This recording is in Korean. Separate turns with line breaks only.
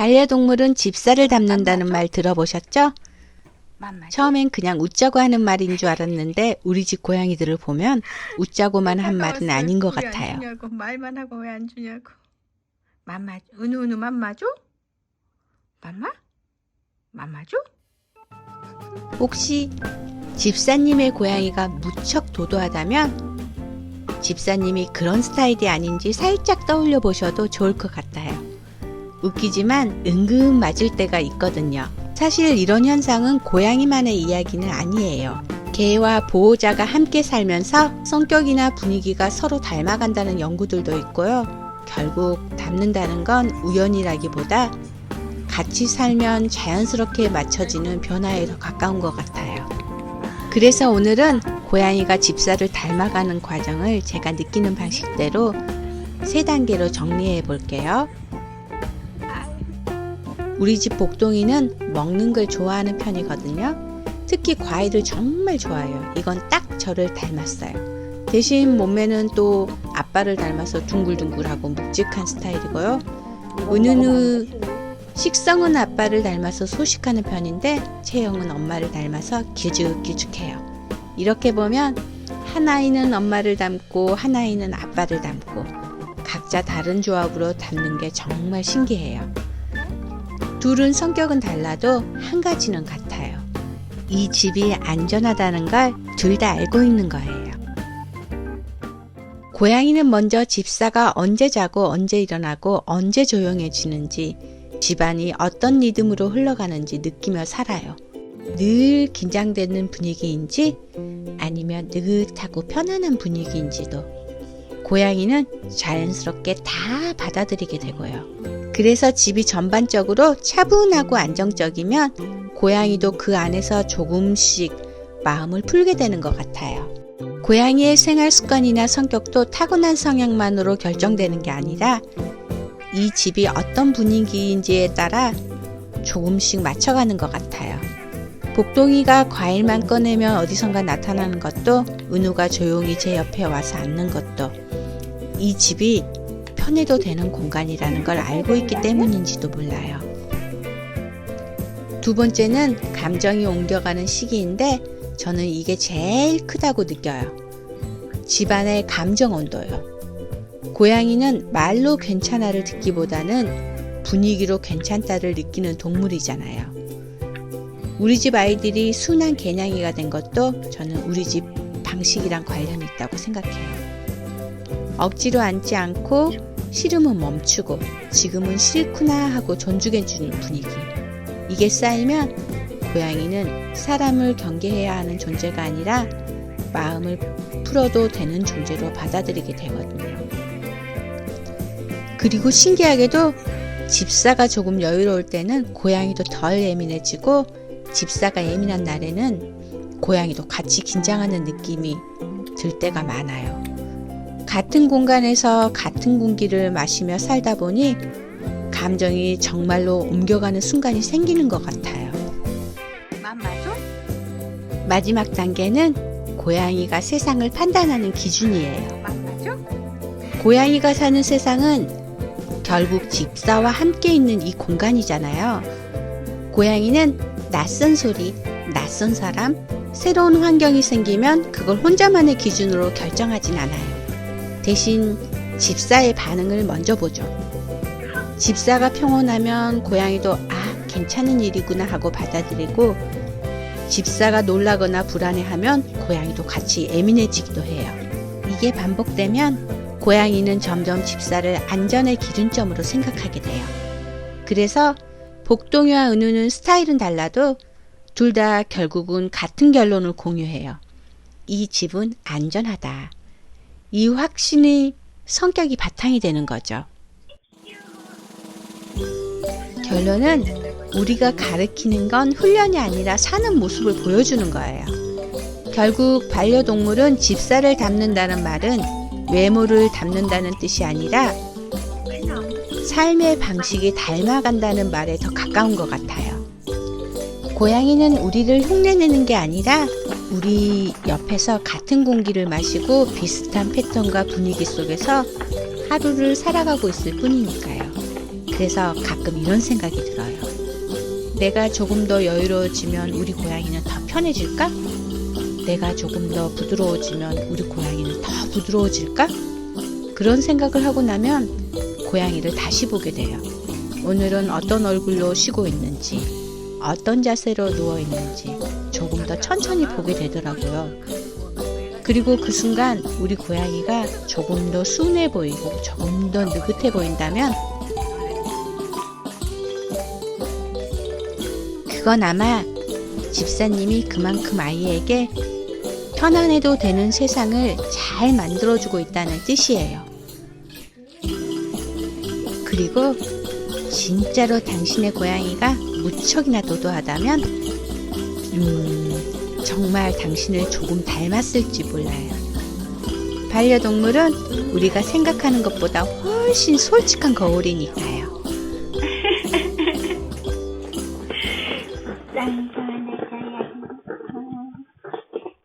반려동물은 집사를 닮는다는 말 들어보셨죠? 처음엔 그냥 웃자고 하는 말인 줄 알았는데 우리 집 고양이들을 보면 웃자고만 한 말은 아닌 것 같아요.
안 주냐고. 말만 하고 왜 안 주냐고. 맘마, 은우 맘마 줘? 맘마? 맘마 줘?
혹시 집사님의 고양이가 무척 도도하다면 집사님이 그런 스타일이 아닌지 살짝 떠올려 보셔도 좋을 것 같아요. 웃기지만 은근 맞을 때가 있거든요. 사실 이런 현상은 고양이만의 이야기는 아니에요. 개와 보호자가 함께 살면서 성격이나 분위기가 서로 닮아간다는 연구들도 있고요. 결국 닮는다는 건 우연이라기보다 같이 살면 자연스럽게 맞춰지는 변화에 더 가까운 것 같아요. 그래서 오늘은 고양이가 집사를 닮아가는 과정을 제가 느끼는 방식대로 3단계로 정리해 볼게요. 우리 집 복동이는 먹는 걸 좋아하는 편이거든요. 특히 과일을 정말 좋아해요. 이건 딱 저를 닮았어요. 대신 몸매는 또 아빠를 닮아서 둥글둥글하고 묵직한 스타일이고요. 은우는 식성은 아빠를 닮아서 소식하는 편인데 체형은 엄마를 닮아서 길쭉길쭉해요. 이렇게 보면 한 아이는 엄마를 닮고 한 아이는 아빠를 닮고 각자 다른 조합으로 닮는 게 정말 신기해요. 둘은 성격은 달라도 한 가지는 같아요. 이 집이 안전하다는 걸 둘 다 알고 있는 거예요. 고양이는 먼저 집사가 언제 자고 언제 일어나고 언제 조용해지는지 집안이 어떤 리듬으로 흘러가는지 느끼며 살아요. 늘 긴장되는 분위기인지 아니면 느긋하고 편안한 분위기인지도 고양이는 자연스럽게 다 받아들이게 되고요. 그래서 집이 전반적으로 차분하고 안정적이면 고양이도 그 안에서 조금씩 마음을 풀게 되는 것 같아요. 고양이의 생활 습관이나 성격도 타고난 성향만으로 결정되는 게 아니라 이 집이 어떤 분위기인지에 따라 조금씩 맞춰가는 것 같아요. 복동이가 과일만 꺼내면 어디선가 나타나는 것도 은우가 조용히 제 옆에 와서 앉는 것도 이 집이 편해도 되는 공간이라는 걸 알고 있기 때문인지도 몰라요. 두 번째는 감정이 옮겨가는 시기인데 저는 이게 제일 크다고 느껴요. 집안의 감정 온도요. 고양이는 말로 괜찮아를 듣기보다는 분위기로 괜찮다를 느끼는 동물이잖아요. 우리 집 아이들이 순한 개냥이가 된 것도 저는 우리 집 방식이랑 관련이 있다고 생각해요. 억지로 앉지 않고 싫으면 멈추고 지금은 싫구나 하고 존중해주는 분위기. 이게 쌓이면 고양이는 사람을 경계해야 하는 존재가 아니라 마음을 풀어도 되는 존재로 받아들이게 되거든요. 그리고 신기하게도 집사가 조금 여유로울 때는 고양이도 덜 예민해지고 집사가 예민한 날에는 고양이도 같이 긴장하는 느낌이 들 때가 많아요. 같은 공간에서 같은 공기를 마시며 살다 보니 감정이 정말로 옮겨가는 순간이 생기는 것 같아요.
맘마죠?
마지막 단계는 고양이가 세상을 판단하는 기준이에요.
맘마죠?
고양이가 사는 세상은 결국 집사와 함께 있는 이 공간이잖아요. 고양이는 낯선 소리, 낯선 사람, 새로운 환경이 생기면 그걸 혼자만의 기준으로 결정하진 않아요. 대신 집사의 반응을 먼저 보죠. 집사가 평온하면 고양이도 괜찮은 일이구나 하고 받아들이고 집사가 놀라거나 불안해하면 고양이도 같이 예민해지기도 해요. 이게 반복되면 고양이는 점점 집사를 안전의 기준점으로 생각하게 돼요. 그래서 복동이와 은우는 스타일은 달라도 둘 다 결국은 같은 결론을 공유해요. 이 집은 안전하다. 이 확신이 성격이 바탕이 되는 거죠. 결론은 우리가 가르치는 건 훈련이 아니라 사는 모습을 보여주는 거예요. 결국 반려동물은 집사를 닮는다는 말은 외모를 닮는다는 뜻이 아니라 삶의 방식이 닮아간다는 말에 더 가까운 것 같아요. 고양이는 우리를 흉내내는 게 아니라 우리 옆에서 같은 공기를 마시고 비슷한 패턴과 분위기 속에서 하루를 살아가고 있을 뿐이니까요. 그래서 가끔 이런 생각이 들어요. 내가 조금 더 여유로워지면 우리 고양이는 더 편해질까? 내가 조금 더 부드러워지면 우리 고양이는 더 부드러워질까? 그런 생각을 하고 나면 고양이를 다시 보게 돼요. 오늘은 어떤 얼굴로 쉬고 있는지, 어떤 자세로 누워 있는지 조금 더 천천히 보게 되더라고요. 그리고 그 순간 우리 고양이가 조금 더 순해 보이고 조금 더 느긋해 보인다면 그건 아마 집사님이 그만큼 아이에게 편안해도 되는 세상을 잘 만들어주고 있다는 뜻이에요. 그리고 진짜로 당신의 고양이가 무척이나 도도하다면 정말 당신을 조금 닮았을지 몰라요. 반려동물은 우리가 생각하는 것보다 훨씬 솔직한 거울이니까요.
짱짱하네.